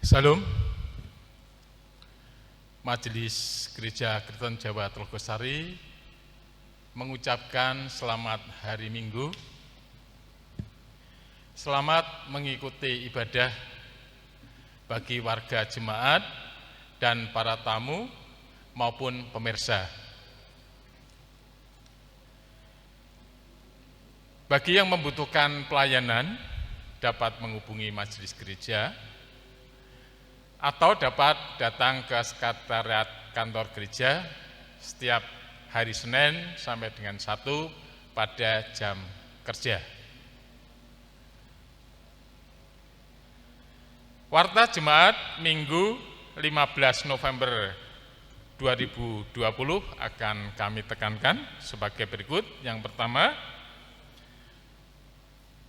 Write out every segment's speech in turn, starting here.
Salam. Majelis Gereja Kristen Jawa Telogosari mengucapkan selamat hari Minggu. Selamat mengikuti ibadah bagi warga jemaat dan para tamu maupun pemirsa. Bagi yang membutuhkan pelayanan dapat menghubungi majelis gereja atau dapat datang ke sekretariat kantor gereja setiap hari Senin sampai dengan Sabtu pada jam kerja. Warta Jemaat Minggu 15 November 2020 akan kami tekankan sebagai berikut. Yang pertama,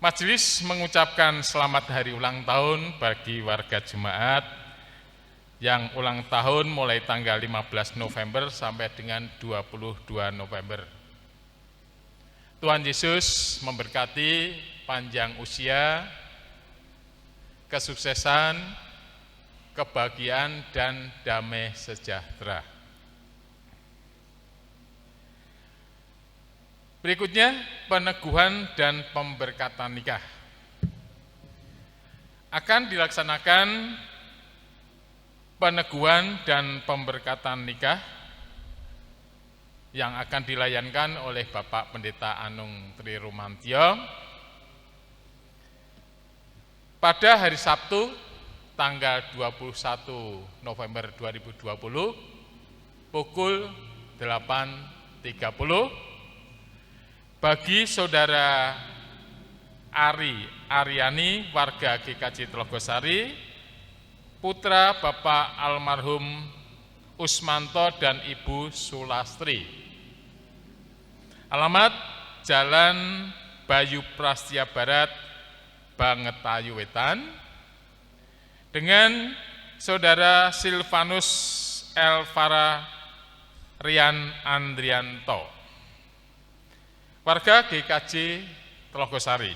majelis mengucapkan selamat hari ulang tahun bagi warga jemaat yang ulang tahun mulai tanggal 15 November sampai dengan 22 November. Tuhan Yesus memberkati panjang usia, kesuksesan, kebahagiaan, dan damai sejahtera. Berikutnya, peneguhan dan pemberkatan nikah. Akan dilaksanakan peneguhan dan pemberkatan nikah yang akan dilayankan oleh Bapak Pendeta Anung Tri Rumantio pada hari Sabtu tanggal 21 November 2020 pukul 8.30 bagi saudara Aryani warga GKJ Telogosari, putra Bapak almarhum Usmanto dan Ibu Sulastri. Alamat Jalan Bayu Prastia Barat, Bangetayu Wetan, dengan saudara Silvanus Elvara Rian Andrianto, warga GKJ Telogosari,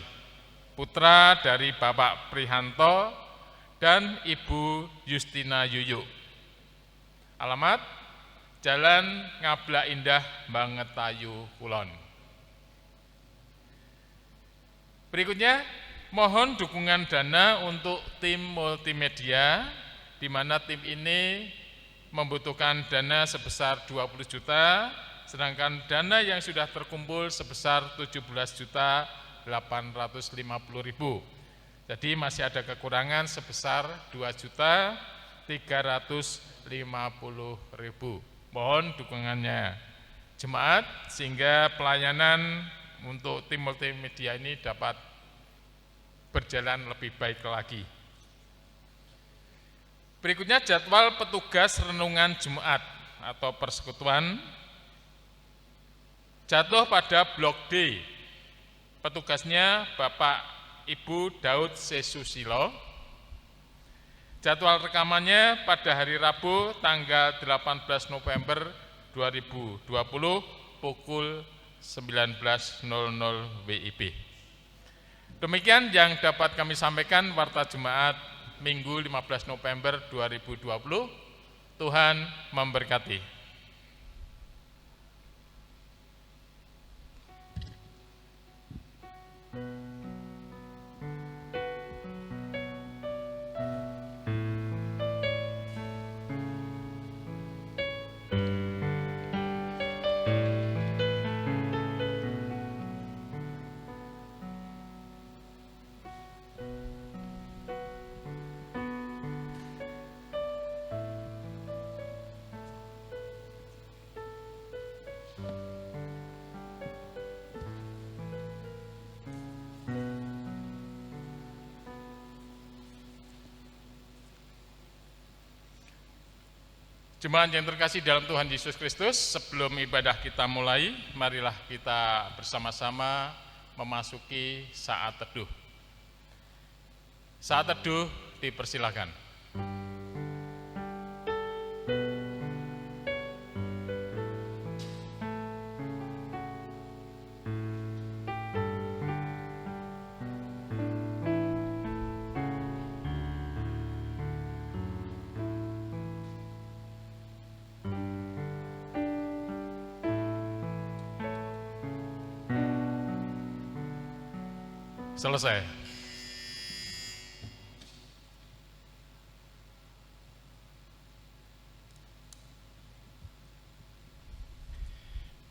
putra dari Bapak Prihanto dan Ibu Justina Yuyuk. Alamat Jalan Ngabla Indah, Bangetayu Kulon. Berikutnya, mohon dukungan dana untuk tim multimedia, di mana tim ini membutuhkan dana sebesar 20 juta, sedangkan dana yang sudah terkumpul sebesar 17.850.000. Jadi masih ada kekurangan sebesar 2.350.000. Mohon dukungannya jemaat sehingga pelayanan untuk tim multimedia ini dapat berjalan lebih baik lagi. Berikutnya jadwal petugas renungan Jumat atau persekutuan jatuh pada blok D. Petugasnya Bapak Ibu Daud Sesusilo. Jadwal rekamannya pada hari Rabu tanggal 18 November 2020 pukul 19.00 WIB. Demikian yang dapat kami sampaikan Warta Jemaat Minggu 15 November 2020. Tuhan memberkati. Jemaat yang terkasih dalam Tuhan Yesus Kristus, sebelum ibadah kita mulai, marilah kita bersama-sama memasuki saat teduh. Saat teduh dipersilakan. Selesai.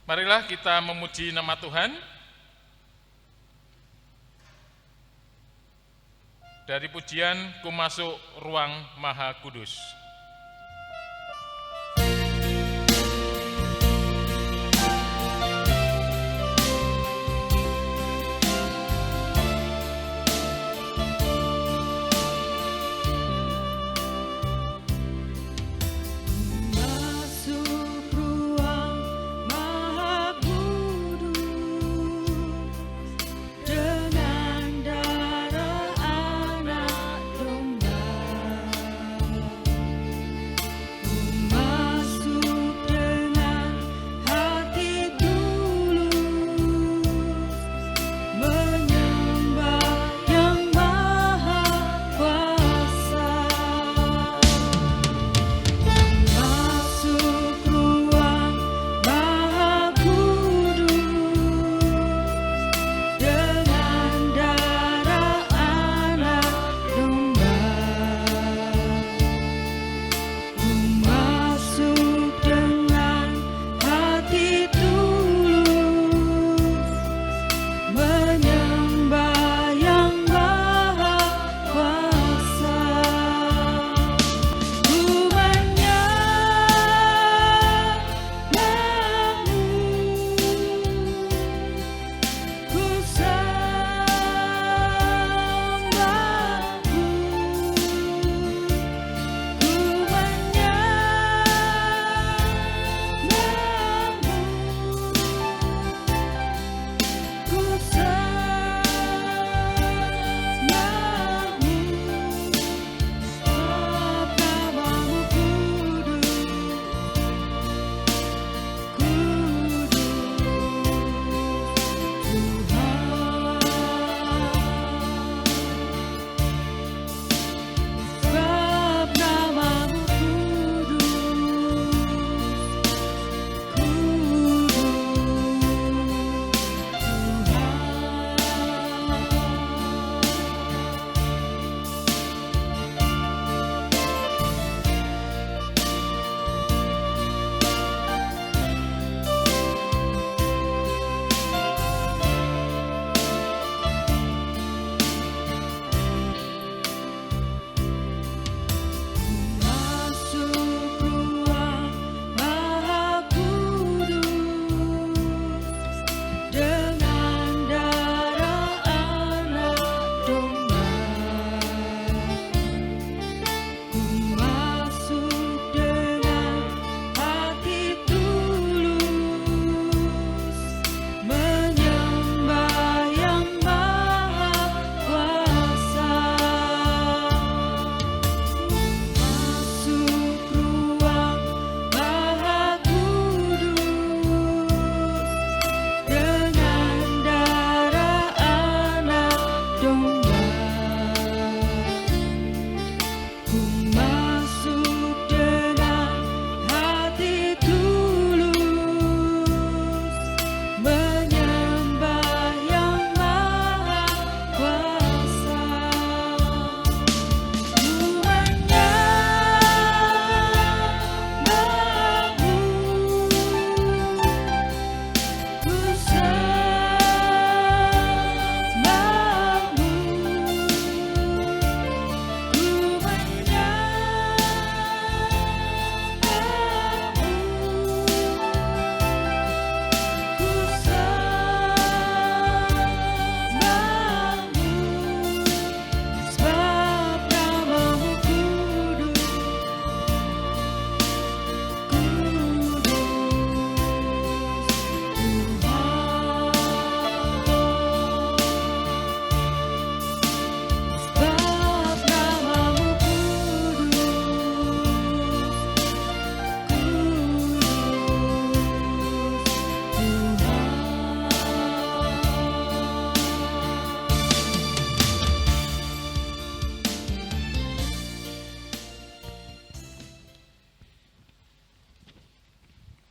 Marilah kita memuji nama Tuhan. Dari pujian Ku Masuk Ruang Maha Kudus.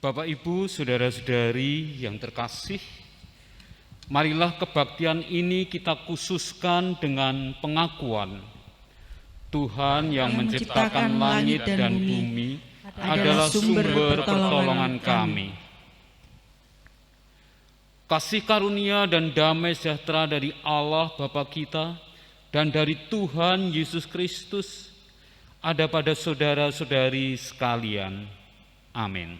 Bapak, Ibu, saudara-saudari yang terkasih, Marilah kebaktian ini kita khususkan dengan pengakuan Tuhan yang menciptakan langit dan bumi adalah sumber pertolongan kami. Kasih karunia dan damai sejahtera dari Allah Bapa kita dan dari Tuhan Yesus Kristus ada pada saudara-saudari sekalian. Amin.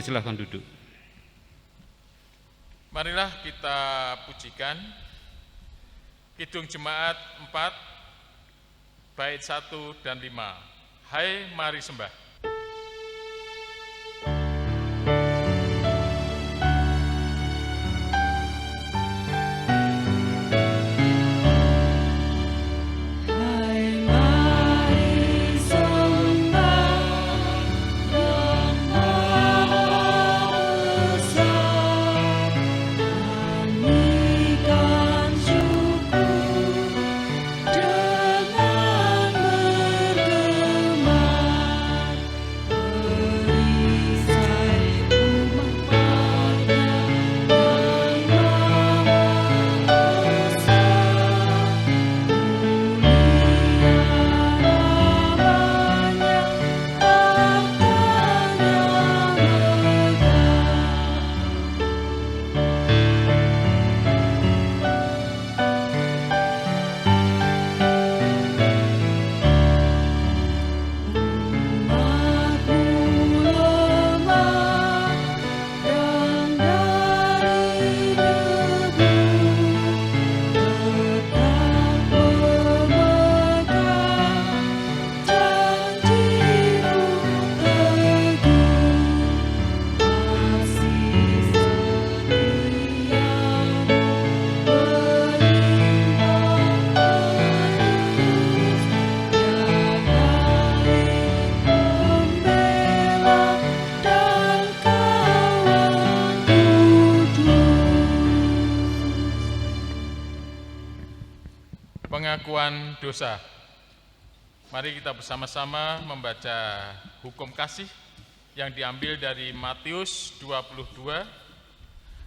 Silakan duduk. Marilah kita pujikan Kidung Jemaat 4 bait 1 dan 5. Hai mari sembah. Pengakuan dosa. Mari kita bersama-sama membaca hukum kasih yang diambil dari Matius 22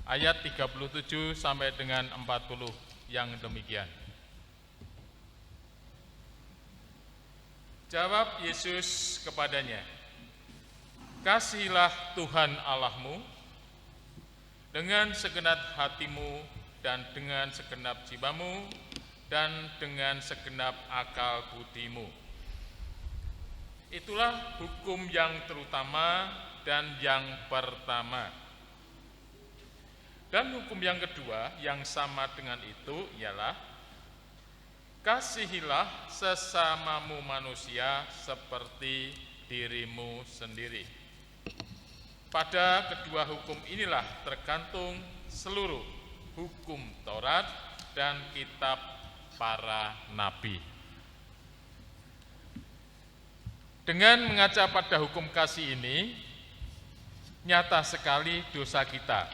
ayat 37 sampai dengan 40 yang demikian. Jawab Yesus kepadanya, "Kasihilah Tuhan Allahmu dengan segenap hatimu dan dengan segenap jiwamu dan dengan segenap akal budimu." Itulah hukum yang terutama dan yang pertama. Dan hukum yang kedua yang sama dengan itu ialah, kasihilah sesamamu manusia seperti dirimu sendiri. Pada kedua hukum inilah tergantung seluruh hukum Taurat dan kitab para nabi. Dengan mengaca pada hukum kasih ini, nyata sekali dosa kita,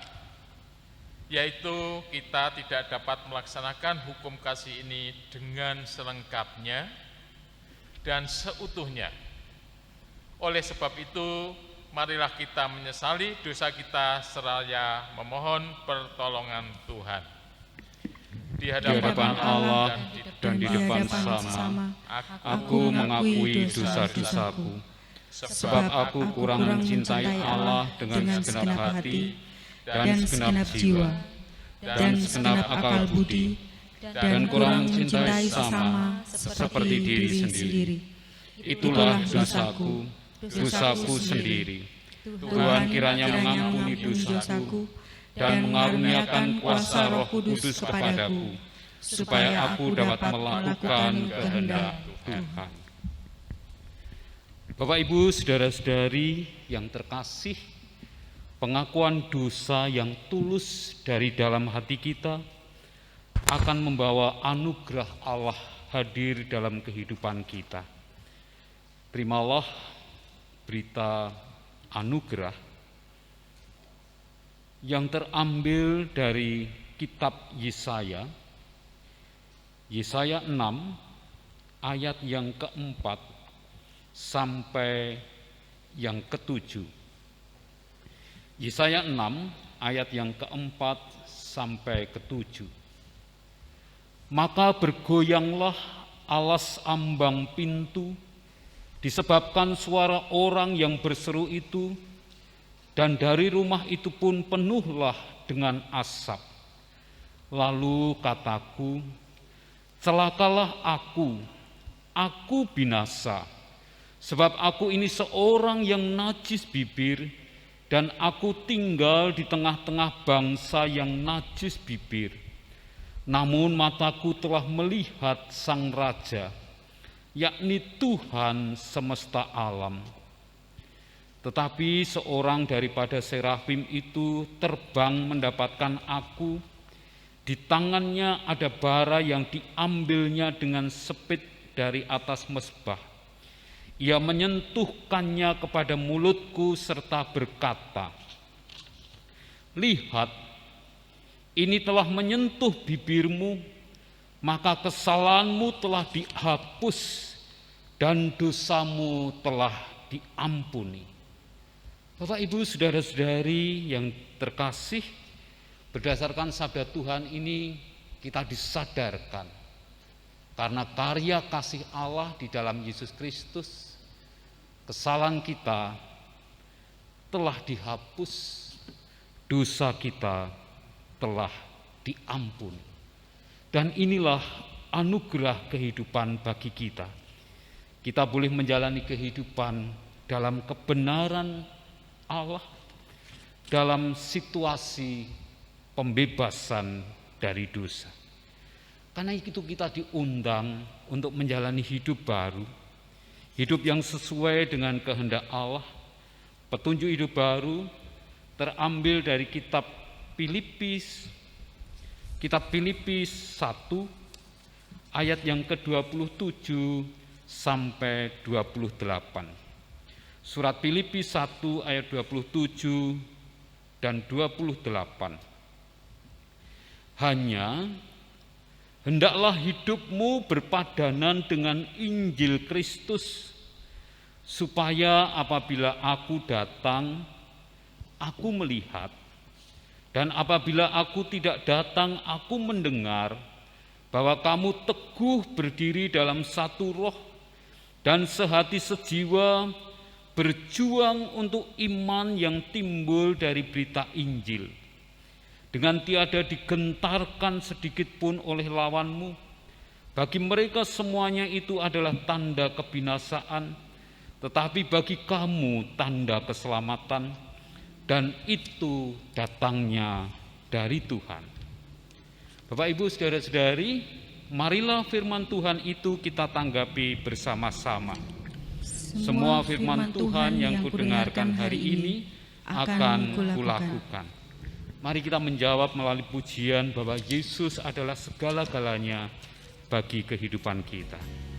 yaitu kita tidak dapat melaksanakan hukum kasih ini dengan selengkapnya dan seutuhnya. Oleh sebab itu, marilah kita menyesali dosa kita seraya memohon pertolongan Tuhan. Di hadapan Allah dan di depan sesama, aku mengakui dosa-dosaku, sebab aku kurang mencintai Allah dengan segenap hati dan segenap jiwa dan segenap akal budi, dan kurang mencintai sesama seperti diri sendiri. Itulah dosaku sendiri. Tuhan kiranya mengampuni dosaku dan mengaruniakan kuasa Roh Kudus kepadaku, supaya aku dapat melakukan kehendak Tuhan. Bapak, Ibu, saudara-saudari yang terkasih, pengakuan dosa yang tulus dari dalam hati kita akan membawa anugerah Allah hadir dalam kehidupan kita. Terimalah berita anugerah yang terambil dari kitab Yesaya 6 ayat yang keempat sampai yang ketujuh. Yesaya 6 ayat yang keempat sampai ketujuh. Maka bergoyanglah alas ambang pintu disebabkan suara orang yang berseru itu, dan dari rumah itu pun penuhlah dengan asap. Lalu kataku, celakalah aku binasa, sebab aku ini seorang yang najis bibir, dan aku tinggal di tengah-tengah bangsa yang najis bibir. Namun mataku telah melihat Sang Raja, yakni Tuhan semesta alam. Tetapi seorang daripada serafim itu terbang mendapatkan aku. Di tangannya ada bara yang diambilnya dengan sepit dari atas mezbah. Ia menyentuhkannya kepada mulutku serta berkata, lihat, ini telah menyentuh bibirmu, maka kesalahanmu telah dihapus dan dosamu telah diampuni. Bapak, Ibu, saudara-saudari yang terkasih, berdasarkan sabda Tuhan ini kita disadarkan karena karya kasih Allah di dalam Yesus Kristus, kesalahan kita telah dihapus, dosa kita telah diampuni. Dan inilah anugerah kehidupan bagi kita. Kita boleh menjalani kehidupan dalam kebenaran Allah, dalam situasi pembebasan dari dosa. Karena itu kita diundang untuk menjalani hidup baru, hidup yang sesuai dengan kehendak Allah. Petunjuk hidup baru terambil dari kitab Filipi 1 ayat yang ke-27 sampai 28. Surat Filipi 1 ayat 27 dan 28. Hanya hendaklah hidupmu berpadanan dengan Injil Kristus, supaya apabila aku datang, aku melihat, dan apabila aku tidak datang, aku mendengar bahwa kamu teguh berdiri dalam satu roh dan sehati sejiwa, berjuang untuk iman yang timbul dari berita Injil, dengan tiada digentarkan sedikit pun oleh lawanmu. Bagi mereka semuanya itu adalah tanda kebinasaan, tetapi bagi kamu tanda keselamatan, dan itu datangnya dari Tuhan. Bapak, Ibu, saudara-saudari, marilah firman Tuhan itu kita tanggapi bersama-sama. Semua firman Tuhan yang kudengarkan hari ini akan kulakukan. Mari kita menjawab melalui pujian bahwa Yesus adalah segala-galanya bagi kehidupan kita. Mentari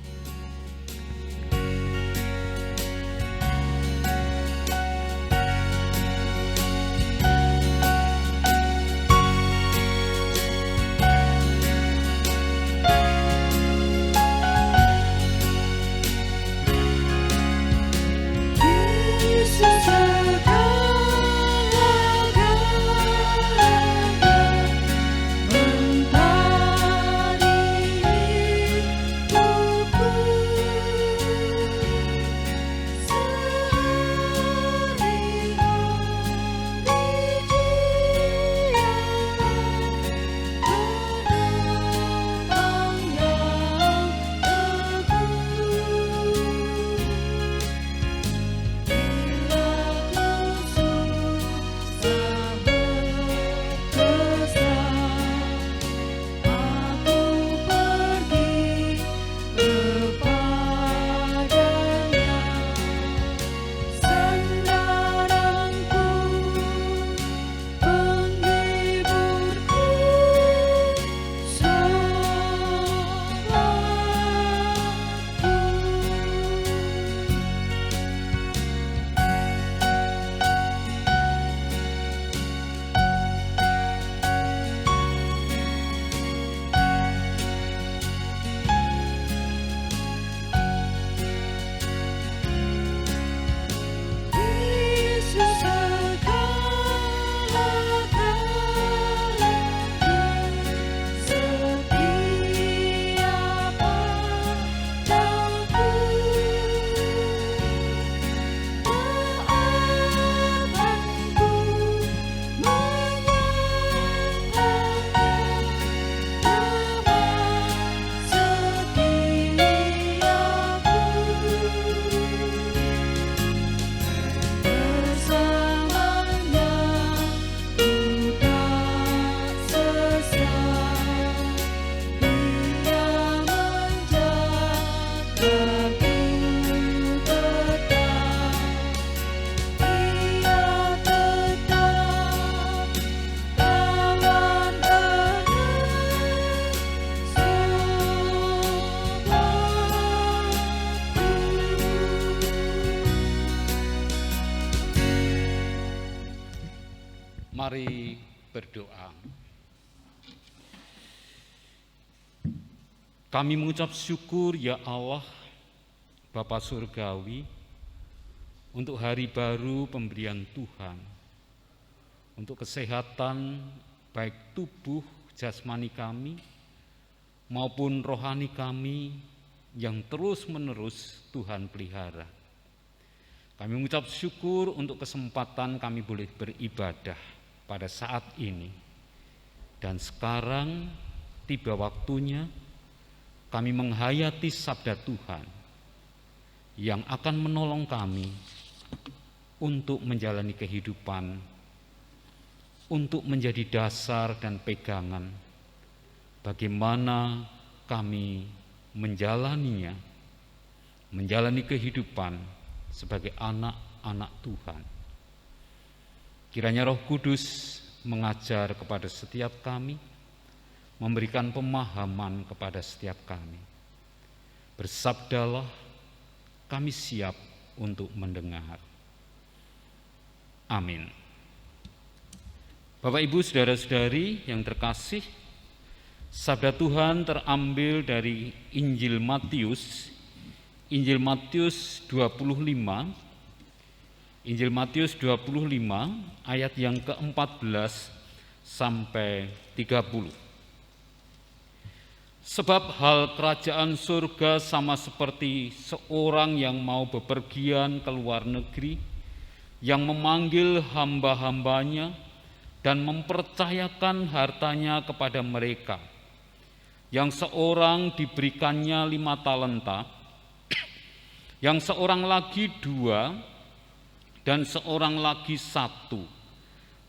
Mari berdoa. Kami mengucap syukur ya Allah, Bapa Surgawi, untuk hari baru pemberian Tuhan, untuk kesehatan baik tubuh jasmani kami maupun rohani kami yang terus-menerus Tuhan pelihara. Kami mengucap syukur untuk kesempatan kami boleh beribadah pada saat ini. Dan sekarang tiba waktunya kami menghayati sabda Tuhan yang akan menolong kami untuk menjalani kehidupan, untuk menjadi dasar dan pegangan bagaimana kami menjalaninya, menjalani kehidupan sebagai anak-anak Tuhan. Kiranya Roh Kudus mengajar kepada setiap kami, memberikan pemahaman kepada setiap kami. Bersabdalah, kami siap untuk mendengar. Amin. Bapak, Ibu, saudara-saudari yang terkasih, sabda Tuhan terambil dari Injil Matius 25 ayat yang ke-14 sampai 30. Sebab hal kerajaan surga sama seperti seorang yang mau bepergian ke luar negeri, yang memanggil hamba-hambanya dan mempercayakan hartanya kepada mereka. Yang seorang diberikannya 5 talenta, yang seorang lagi 2, dan seorang lagi 1,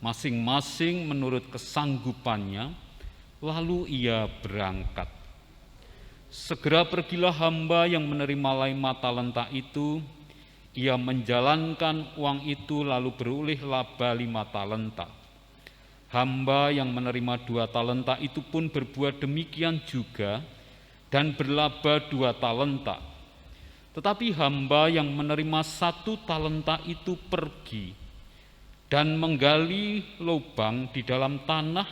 masing-masing menurut kesanggupannya, lalu ia berangkat. Segera pergilah hamba yang menerima 5 talenta itu, ia menjalankan uang itu lalu beroleh laba 5 talenta. Hamba yang menerima 2 talenta itu pun berbuat demikian juga dan berlaba 2 talenta. Tetapi hamba yang menerima 1 talenta itu pergi dan menggali lubang di dalam tanah,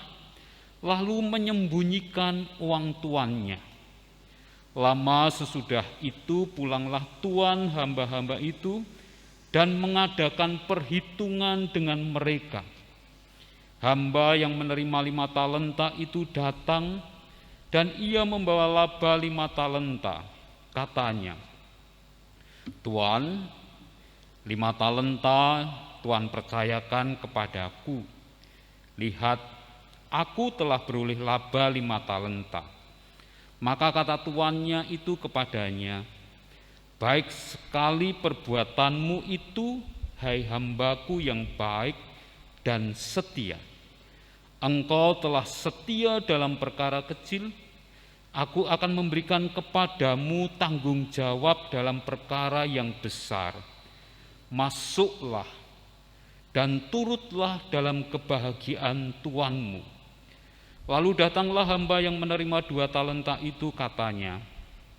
lalu menyembunyikan uang tuannya. Lama sesudah itu pulanglah tuan hamba-hamba itu dan mengadakan perhitungan dengan mereka. Hamba yang menerima 5 talenta itu datang dan ia membawa laba 5 talenta. Katanya, Tuan, 5 talenta Tuan percayakan kepadaku. Lihat, aku telah beroleh laba 5 talenta. Maka kata tuannya itu kepadanya, baik sekali perbuatanmu itu, hai hambaku yang baik dan setia. Engkau telah setia dalam perkara kecil, aku akan memberikan kepadamu tanggung jawab dalam perkara yang besar. Masuklah dan turutlah dalam kebahagiaan tuanmu. Lalu datanglah hamba yang menerima 2 talenta itu, katanya,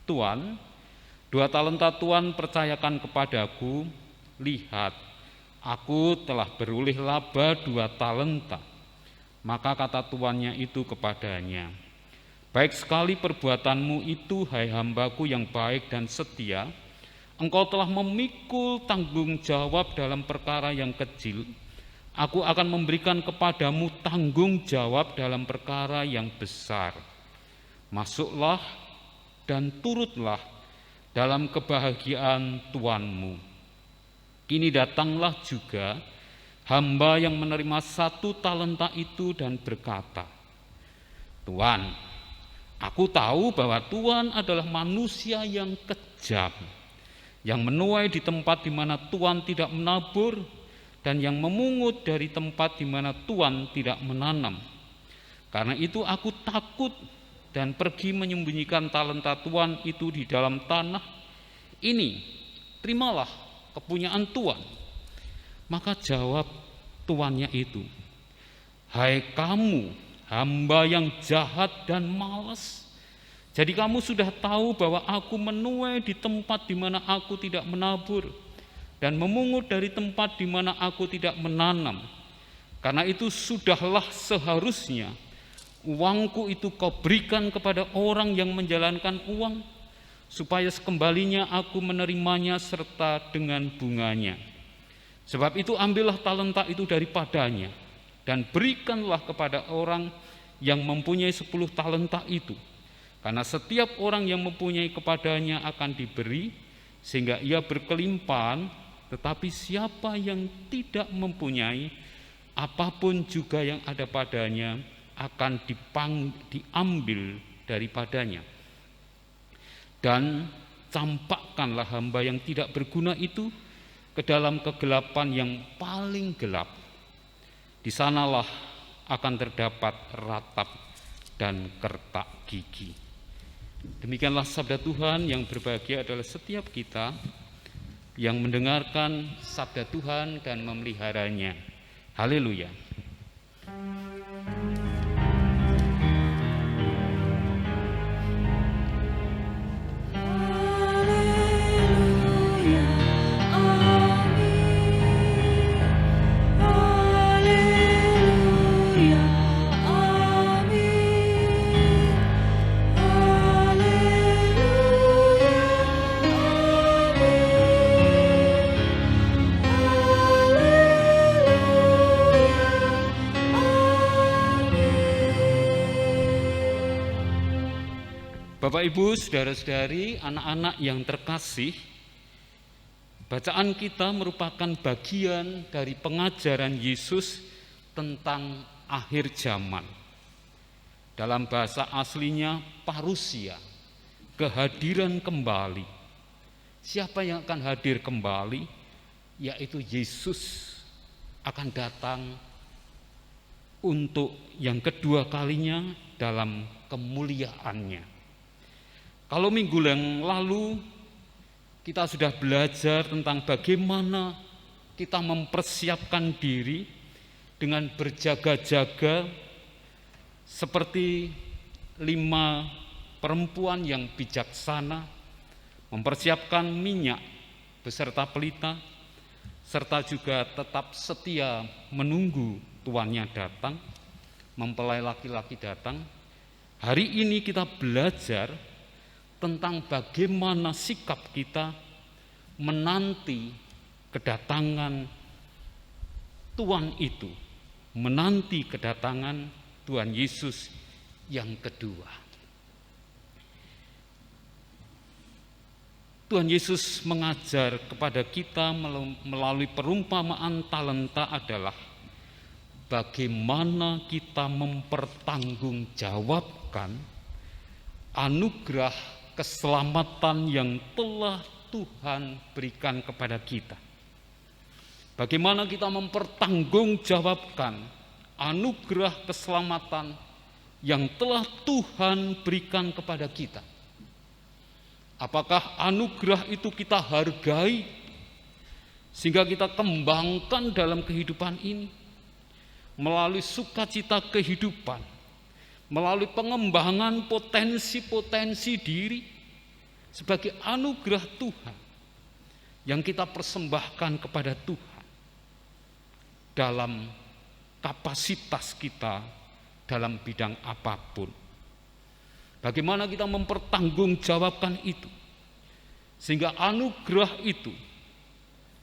Tuan, 2 talenta Tuan percayakan kepadaku. Lihat, aku telah beroleh laba 2 talenta. Maka kata tuannya itu kepadanya, baik sekali perbuatanmu itu, hai hambaku yang baik dan setia. Engkau telah memikul tanggung jawab dalam perkara yang kecil. Aku akan memberikan kepadamu tanggung jawab dalam perkara yang besar. Masuklah dan turutlah dalam kebahagiaan tuanmu. Kini datanglah juga hamba yang menerima 1 talenta itu dan berkata, Tuan, aku tahu bahwa Tuan adalah manusia yang kejam, yang menuai di tempat di mana Tuan tidak menabur, dan yang memungut dari tempat di mana Tuan tidak menanam. Karena itu aku takut dan pergi menyembunyikan talenta Tuan itu di dalam tanah. Ini, terimalah kepunyaan Tuan. Maka jawab tuannya itu, hai kamu, hamba yang jahat dan malas. Jadi kamu sudah tahu bahwa aku menuai di tempat di mana aku tidak menabur, dan memungut dari tempat di mana aku tidak menanam. Karena itu sudahlah seharusnya uangku itu kau berikan kepada orang yang menjalankan uang, supaya sekembalinya aku menerimanya serta dengan bunganya. Sebab itu ambillah talenta itu daripadanya dan berikanlah kepada orang yang mempunyai 10 talenta itu. Karena setiap orang yang mempunyai kepadanya akan diberi sehingga ia berkelimpahan, tetapi siapa yang tidak mempunyai, apapun juga yang ada padanya akan diambil daripadanya. Dan campakkanlah hamba yang tidak berguna itu ke dalam kegelapan yang paling gelap. Di sanalah akan terdapat ratap dan kertak gigi. Demikianlah sabda Tuhan. Yang berbahagia adalah setiap kita yang mendengarkan sabda Tuhan dan memeliharanya. Haleluya. Bapak, Ibu, saudara-saudari, anak-anak yang terkasih, bacaan kita merupakan bagian dari pengajaran Yesus tentang akhir zaman. Dalam bahasa aslinya parusia, kehadiran kembali. Siapa yang akan hadir kembali? Yaitu Yesus akan datang untuk yang kedua kalinya dalam kemuliaannya. Kalau minggu yang lalu kita sudah belajar tentang bagaimana kita mempersiapkan diri dengan berjaga-jaga seperti 5 perempuan yang bijaksana, mempersiapkan minyak beserta pelita, serta juga tetap setia menunggu tuannya datang, mempelai laki-laki datang. Hari ini kita belajar tentang bagaimana sikap kita menanti kedatangan Tuhan itu, menanti kedatangan Tuhan Yesus yang kedua. Tuhan Yesus mengajar kepada kita melalui perumpamaan talenta adalah bagaimana kita mempertanggungjawabkan anugerah keselamatan yang telah Tuhan berikan kepada kita. Bagaimana kita mempertanggungjawabkan anugerah keselamatan yang telah Tuhan berikan kepada kita. Apakah anugerah itu kita hargai sehingga kita kembangkan dalam kehidupan ini melalui sukacita kehidupan, melalui pengembangan potensi-potensi diri sebagai anugerah Tuhan yang kita persembahkan kepada Tuhan dalam kapasitas kita dalam bidang apapun. Bagaimana kita mempertanggungjawabkan itu sehingga anugerah itu,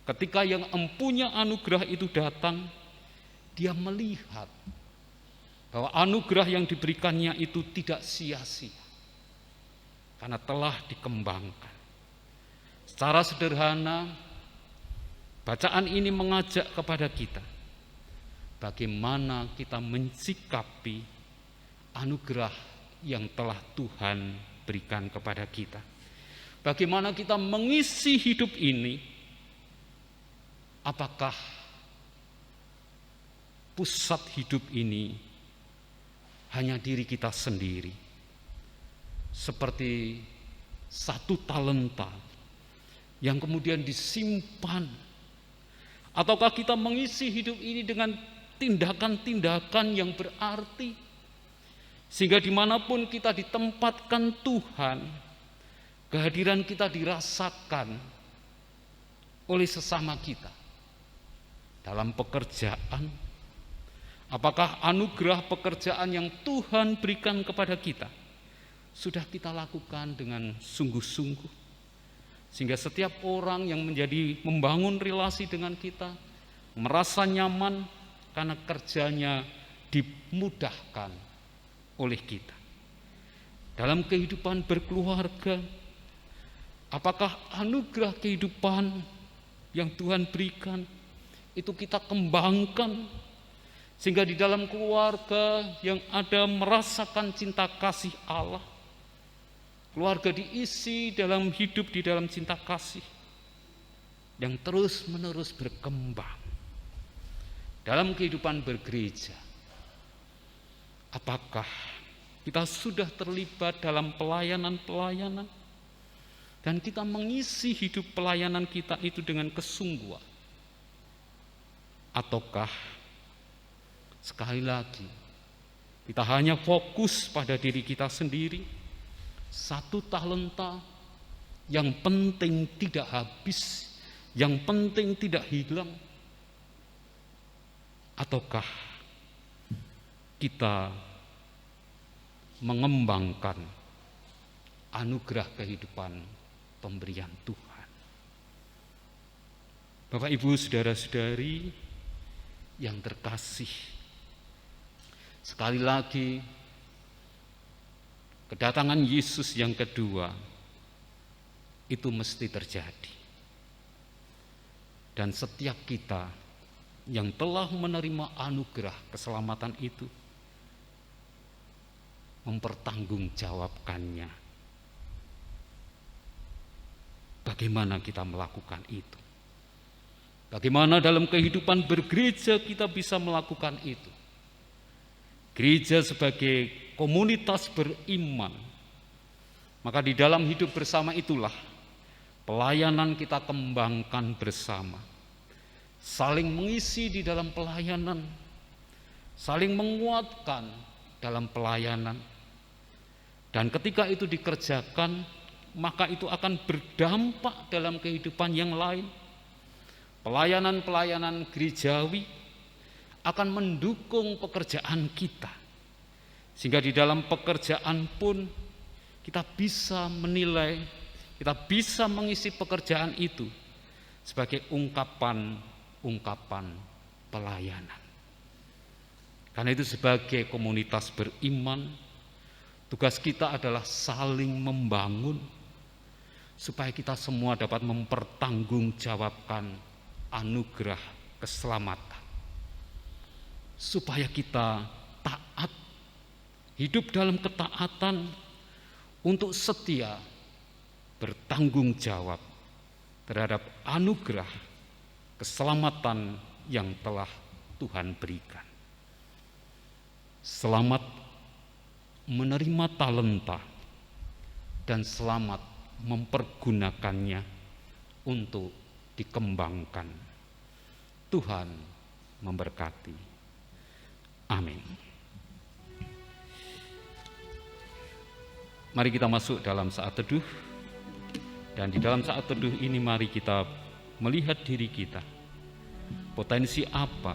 ketika yang empunya anugerah itu datang, dia melihat bahwa anugerah yang diberikannya itu tidak sia-sia karena telah dikembangkan. Secara sederhana, bacaan ini mengajak kepada kita bagaimana kita mensikapi anugerah yang telah Tuhan berikan kepada kita. Bagaimana kita mengisi hidup ini? Apakah pusat hidup ini hanya diri kita sendiri, seperti 1 talenta yang kemudian disimpan, ataukah kita mengisi hidup ini dengan tindakan-tindakan yang berarti, sehingga dimanapun kita ditempatkan Tuhan, kehadiran kita dirasakan oleh sesama kita dalam pekerjaan, Apakah anugerah pekerjaan yang Tuhan berikan kepada kita sudah kita lakukan dengan sungguh-sungguh, sehingga setiap orang yang membangun relasi dengan kita merasa nyaman karena kerjanya dimudahkan oleh kita. Dalam kehidupan berkeluarga, apakah anugerah kehidupan yang Tuhan berikan itu kita kembangkan, sehingga di dalam keluarga yang ada merasakan cinta kasih Allah, keluarga diisi dalam hidup di dalam cinta kasih yang terus-menerus berkembang. Dalam kehidupan bergereja, apakah kita sudah terlibat dalam pelayanan-pelayanan dan kita mengisi hidup pelayanan kita itu dengan kesungguhan? Ataukah sekali lagi kita hanya fokus pada diri kita sendiri, satu talenta yang penting tidak habis, yang penting tidak hilang? Ataukah kita mengembangkan anugerah kehidupan pemberian Tuhan? Bapak, Ibu, saudara-saudari yang terkasih, sekali lagi kedatangan Yesus yang kedua itu mesti terjadi. Dan setiap kita yang telah menerima anugerah keselamatan itu mempertanggungjawabkannya. Bagaimana kita melakukan itu? Bagaimana dalam kehidupan bergereja kita bisa melakukan itu? Gereja sebagai komunitas beriman, maka di dalam hidup bersama itulah pelayanan kita kembangkan bersama, saling mengisi di dalam pelayanan, saling menguatkan dalam pelayanan. Dan ketika itu dikerjakan, maka itu akan berdampak dalam kehidupan yang lain. Pelayanan-pelayanan gerejawi akan mendukung pekerjaan kita, sehingga di dalam pekerjaan pun kita bisa menilai, kita bisa mengisi pekerjaan itu sebagai ungkapan pelayanan. Karena itu sebagai komunitas beriman, tugas kita adalah saling membangun supaya kita semua dapat mempertanggungjawabkan anugerah keselamatan. Supaya kita taat, hidup dalam ketaatan untuk setia bertanggung jawab terhadap anugerah keselamatan yang telah Tuhan berikan. Selamat menerima talenta dan selamat mempergunakannya untuk dikembangkan. Tuhan memberkati. Amin. Mari kita masuk dalam saat teduh, dan di dalam saat teduh ini mari kita melihat diri kita. Potensi apa,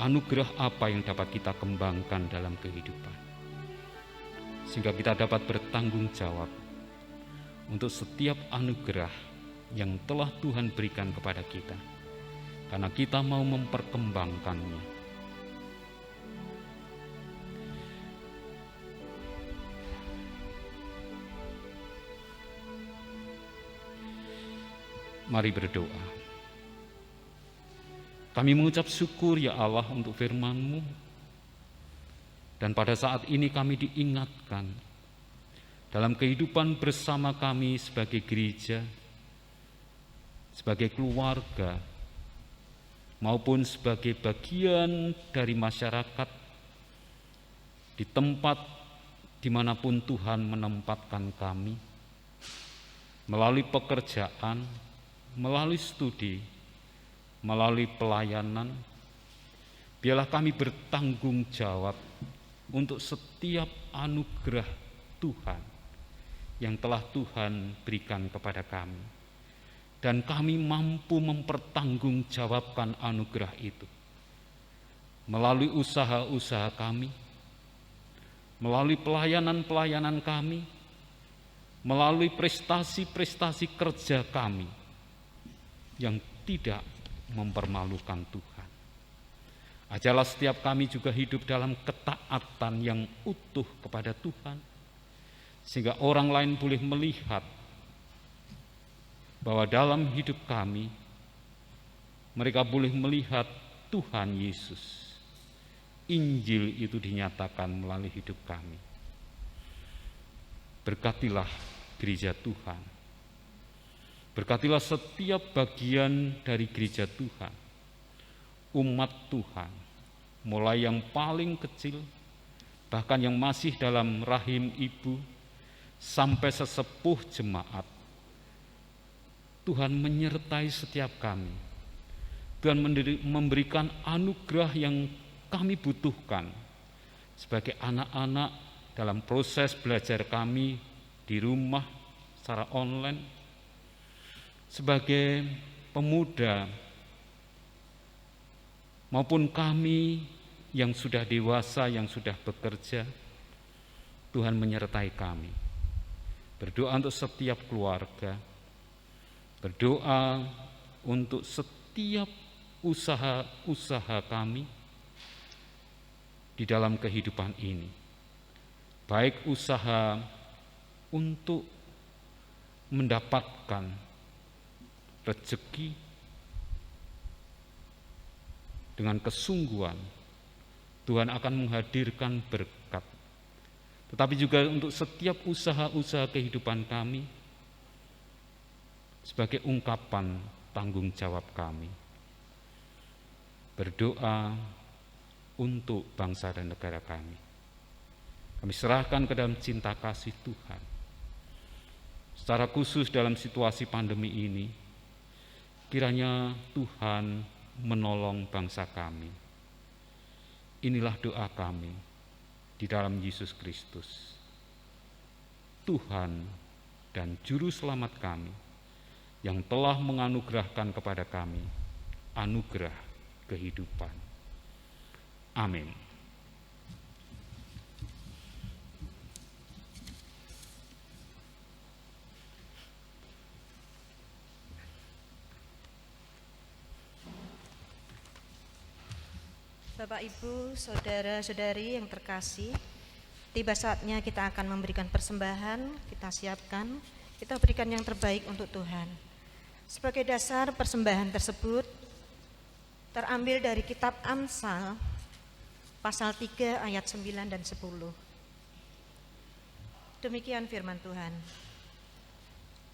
anugerah apa yang dapat kita kembangkan dalam kehidupan, sehingga kita dapat bertanggung jawab untuk setiap anugerah yang telah Tuhan berikan kepada kita, karena kita mau memperkembangkannya. Mari berdoa. Kami mengucap syukur ya Allah untuk firman-Mu, dan pada saat ini kami diingatkan dalam kehidupan bersama kami sebagai gereja, sebagai keluarga, maupun sebagai bagian dari masyarakat, di tempat dimanapun Tuhan menempatkan kami, melalui pekerjaan, melalui studi, melalui pelayanan. Biarlah kami bertanggung jawab untuk setiap anugerah Tuhan yang telah Tuhan berikan kepada kami. dan kami mampu mempertanggungjawabkan anugerah itu melalui usaha-usaha kami, melalui pelayanan-pelayanan kami, melalui prestasi-prestasi kerja kami yang tidak mempermalukan Tuhan. Ajarlah setiap kami juga hidup dalam ketaatan yang utuh kepada Tuhan, sehingga orang lain boleh melihat bahwa dalam hidup kami, mereka boleh melihat Tuhan Yesus. Injil itu dinyatakan melalui hidup kami. Berkatilah gereja Tuhan. Berkatilah setiap bagian dari gereja Tuhan, umat Tuhan, mulai yang paling kecil, bahkan yang masih dalam rahim ibu, sampai sesepuh jemaat. Tuhan menyertai setiap kami. Tuhan memberikan anugerah yang kami butuhkan sebagai anak-anak dalam proses belajar kami di rumah secara online, sebagai pemuda maupun kami yang sudah dewasa, yang sudah bekerja. Tuhan menyertai kami. Berdoa untuk setiap keluarga, berdoa untuk setiap usaha-usaha kami di dalam kehidupan ini, baik usaha untuk mendapatkan rezeki dengan kesungguhan, Tuhan akan menghadirkan berkat. Tetapi juga untuk setiap usaha-usaha kehidupan kami sebagai ungkapan tanggung jawab kami. Berdoa untuk bangsa dan negara kami. Kami serahkan ke dalam cinta kasih Tuhan. Secara khusus dalam situasi pandemi ini, kiranya Tuhan menolong bangsa kami. Inilah doa kami di dalam Yesus Kristus, Tuhan dan Juru Selamat kami, yang telah menganugerahkan kepada kami anugerah kehidupan. Amin. Bapak, Ibu, saudara-saudari yang terkasih, tiba saatnya kita akan memberikan persembahan. Kita siapkan, kita berikan yang terbaik untuk Tuhan. Sebagai dasar persembahan tersebut terambil dari kitab Amsal pasal 3 ayat 9 dan 10. Demikian firman Tuhan.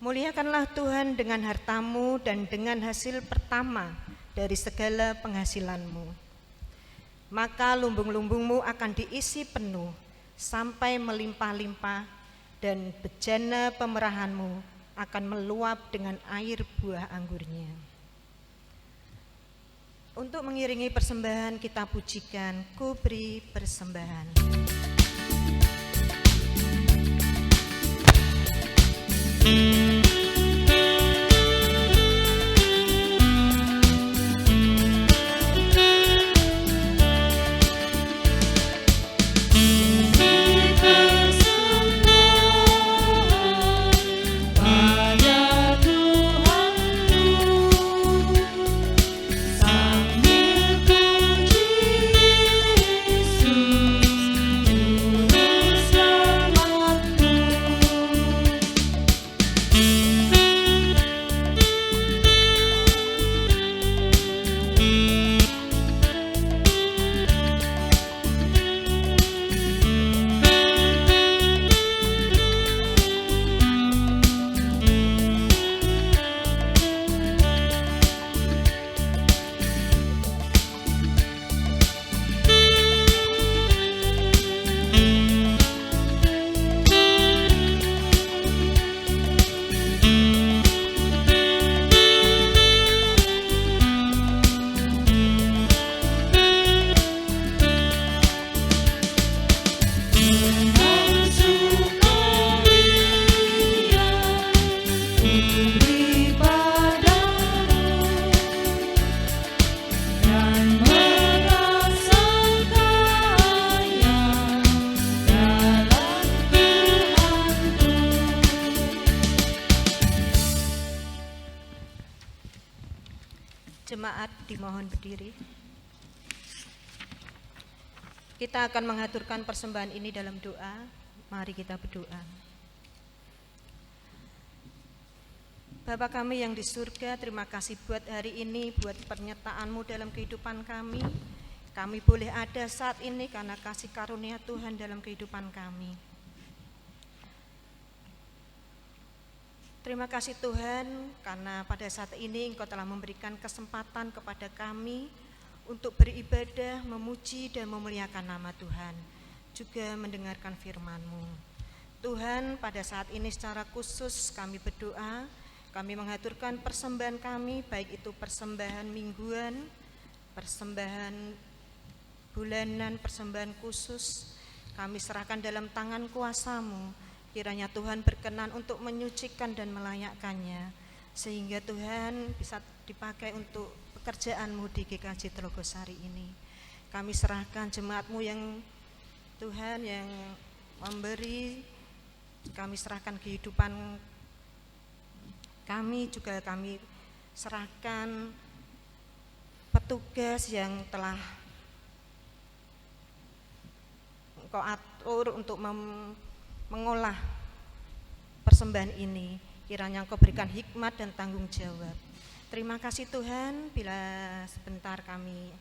Muliakanlah Tuhan dengan hartamu dan dengan hasil pertama dari segala penghasilanmu. Maka lumbung-lumbungmu akan diisi penuh sampai melimpah-limpah, dan bejana pemerahanmu akan meluap dengan air buah anggurnya. Untuk mengiringi persembahan, kita pujikan Ku Beri Persembahan. Jemaat dimohon berdiri. Kita akan mengaturkan persembahan ini dalam doa. Mari kita berdoa. Bapa kami yang di surga, terima kasih buat hari ini, buat penyertaan-Mu dalam kehidupan kami. Kami boleh ada saat ini karena kasih karunia Tuhan dalam kehidupan kami. Terima kasih Tuhan, karena pada saat ini Engkau telah memberikan kesempatan kepada kami untuk beribadah, memuji dan memuliakan nama Tuhan, juga mendengarkan firman-Mu. Tuhan, pada saat ini secara khusus kami berdoa, kami mengaturkan persembahan kami, baik itu persembahan mingguan, persembahan bulanan, persembahan khusus, kami serahkan dalam tangan kuasa-Mu. Kiranya Tuhan berkenan untuk menyucikan dan melayakkannya, sehingga Tuhan bisa dipakai untuk pekerjaan-Mu di GKJ Telogosari ini. Kami serahkan jemaat-Mu yang Tuhan yang memberi, kami serahkan kehidupan kami, juga kami serahkan petugas yang telah Engkau atur untuk mengolah persembahan ini. Kiranya Engkau berikan hikmat dan tanggung jawab. Terima kasih Tuhan, bila sebentar kami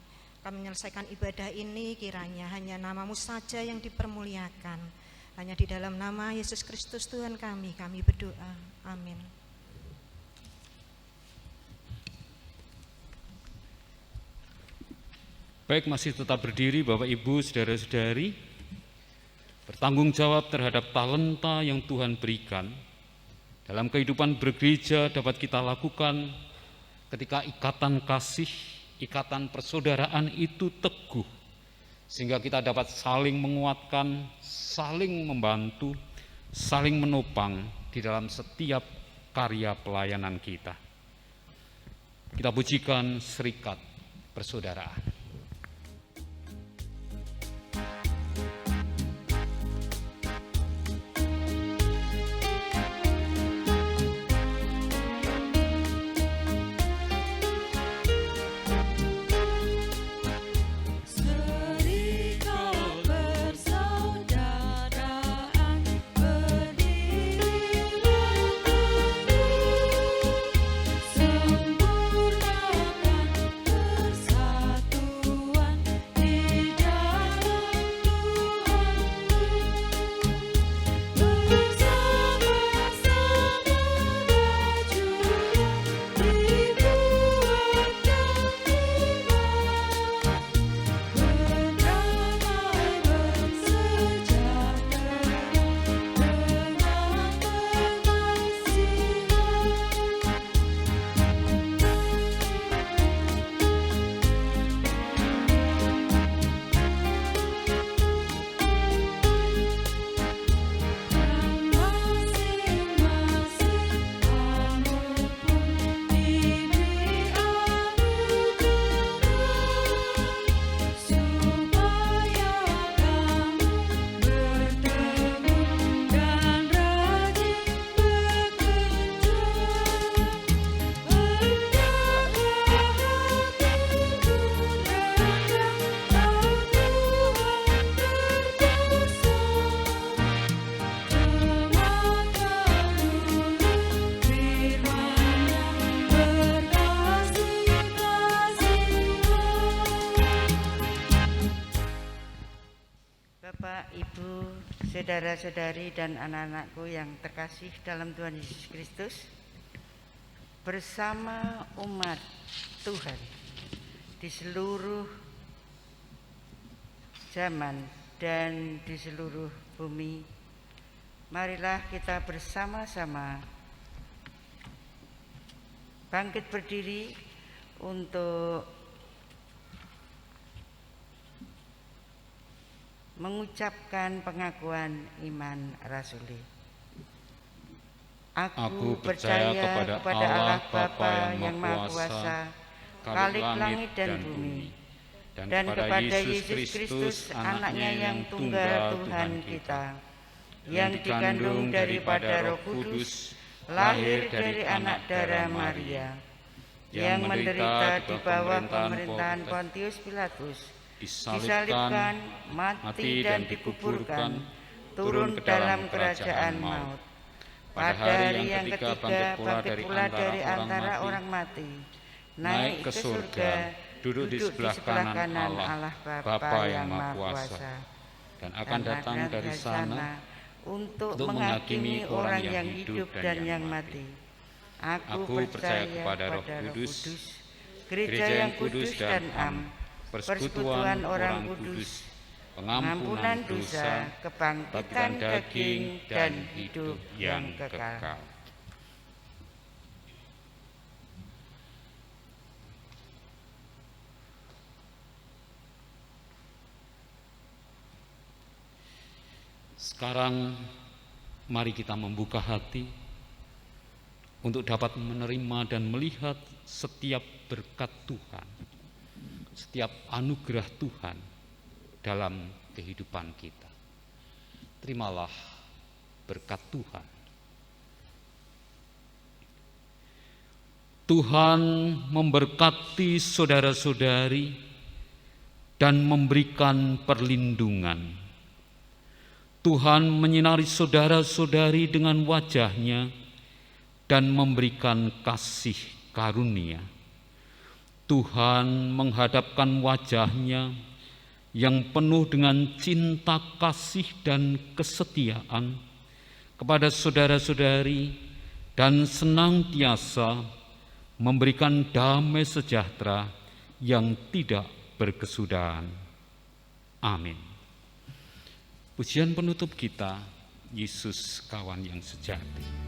menyelesaikan ibadah ini, kiranya hanya nama-Mu saja yang dipermuliakan. Hanya di dalam nama Yesus Kristus Tuhan kami berdoa. Amin. Baik, masih tetap berdiri Bapak Ibu, saudara-saudari. Bertanggung jawab terhadap talenta yang Tuhan berikan dalam kehidupan bergereja dapat kita lakukan ketika ikatan kasih, ikatan persaudaraan itu teguh, sehingga kita dapat saling menguatkan, saling membantu, saling menopang di dalam setiap karya pelayanan kita. Kita pujikan serikat persaudaraan. Saudara-saudari dan anak-anakku yang terkasih dalam Tuhan Yesus Kristus, bersama umat Tuhan di seluruh zaman dan di seluruh bumi, marilah kita bersama-sama bangkit berdiri untuk mengucapkan pengakuan iman rasuli. Aku percaya kepada Allah Bapa yang Maha Kuasa, Khalik langit dan bumi, dan kepada Yesus Kristus, Anaknya yang tunggal Tuhan kita, yang dikandung daripada Roh Kudus, lahir dari anak darah Maria, yang menderita di bawah pemerintahan Pontius Pilatus, disalibkan, mati dan dikuburkan, turun ke dalam kerajaan maut. Pada hari yang ketiga bangkit pula dari antara orang mati, naik ke surga, duduk di sebelah kanan Allah Bapa yang Maha Kuasa, dan akan datang dari sana untuk menghakimi orang yang hidup dan yang mati. Aku percaya kepada Roh Kudus, gereja yang kudus dan am, persekutuan orang kudus, pengampunan dosa, kebangkitan daging, dan hidup yang kekal. Sekarang mari kita membuka hati untuk dapat menerima dan melihat setiap berkat Tuhan, setiap anugerah Tuhan dalam kehidupan kita. Terimalah berkat Tuhan. Tuhan memberkati saudara-saudari dan memberikan perlindungan. Tuhan menyinari saudara-saudari dengan wajah-Nya dan memberikan kasih karunia. Tuhan menghadapkan wajah-Nya yang penuh dengan cinta kasih dan kesetiaan kepada saudara-saudari dan senantiasa memberikan damai sejahtera yang tidak berkesudahan. Amin. Pujian penutup kita, Yesus kawan yang sejati.